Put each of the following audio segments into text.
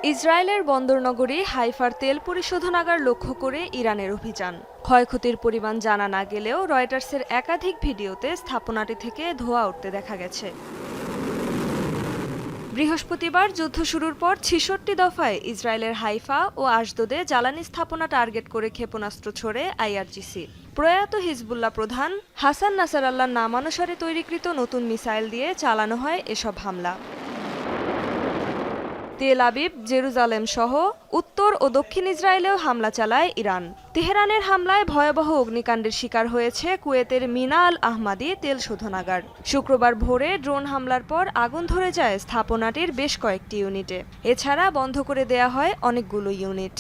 ইসরায়েলের বন্দরনগরী হাইফার তেল পরিশোধনাগার লক্ষ্য করে ইরানের অভিযান। ক্ষয়ক্ষতির পরিমাণ জানা না গেলেও রয়টার্সের একাধিক ভিডিওতে স্থাপনাটি থেকে ধোঁয়া উঠতে দেখা গেছে। বৃহস্পতিবার যুদ্ধ শুরুর পর ৬৬ দফায় ইসরায়েলের হাইফা ও আশদোদে জ্বালানি স্থাপনা টার্গেট করে ক্ষেপণাস্ত্র ছোড়ে আইআরজিসি। প্রয়াত হিজবুল্লাহ প্রধান হাসান নাসারাল্লাহর নামানুসারে তৈরিকৃত নতুন মিসাইল দিয়ে চালানো হয় এসব হামলা। তেল আবিব, জেরুজালেম সহ উত্তর ও দক্ষিণ ইসরায়েলেও হামলা চালায় ইরান। তেহরানের হামলায় ভয়াবহ অগ্নিকাণ্ডের শিকার হয়েছে কুয়েতের মিনা আল আহমাদি তেল শোধনাগার। শুক্রবার ভোরে ড্রোন হামলার পর আগুন ধরে যায় স্থাপনাটির বেশ কয়েকটি ইউনিটে। এছাড়া বন্ধ করে দেয়া হয় অনেকগুলো ইউনিট।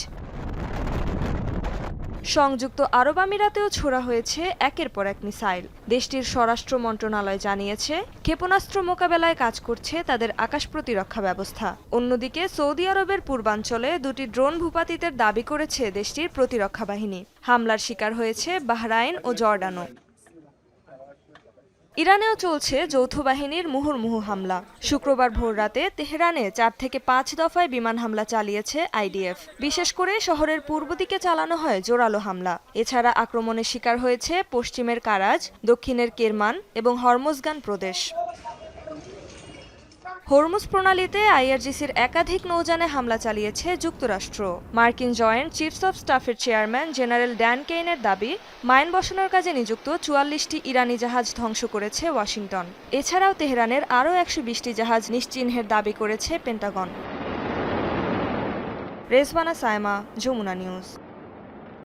সংযুক্ত আরব আমিরাতেও ছোড়া হয়েছে একের পর এক মিসাইল। দেশটির স্বরাষ্ট্র মন্ত্রণালয় জানিয়েছে, ক্ষেপণাস্ত্র মোকাবেলায় কাজ করছে তাদের আকাশ প্রতিরক্ষা ব্যবস্থা। অন্যদিকে সৌদি আরবের পূর্বাঞ্চলে দুটি ড্রোন ভূপাতিতের দাবি করেছে দেশটির প্রতিরক্ষা বাহিনী। হামলার শিকার হয়েছে বাহরাইন ও জর্ডানও। ইরানেও চলছে যৌথ বাহিনীর মুহুর্মুহু হামলা। শুক্রবার ভোররাতে তেহরানে ৪ থেকে ৫ দফায় বিমান হামলা চালিয়েছে আইডিএফ। বিশেষ করে শহরের পূর্ব দিকে চালানো হয় জোরালো হামলা। এছাড়া আক্রমণের শিকার হয়েছে পশ্চিমের কারাজ, দক্ষিণের কেরমান এবং হরমোজগান প্রদেশ। হরমুজ প্রণালীতে আইআরজিসির একাধিক নৌযানে হামলা চালিয়েছে যুক্তরাষ্ট্র। মার্কিন জয়েন্ট চিফস অব স্টাফের চেয়ারম্যান জেনারেল ড্যান কেইনের দাবি, মাইন বসানোর কাজে নিযুক্ত ৪৪টি ইরানি জাহাজ ধ্বংস করেছে ওয়াশিংটন। এছাড়াও তেহরানের আরও ১২০টি জাহাজ নিশ্চিহ্নের দাবি করেছে পেন্টাগন। রেজওয়ানা সায়মা, যমুনা নিউজ।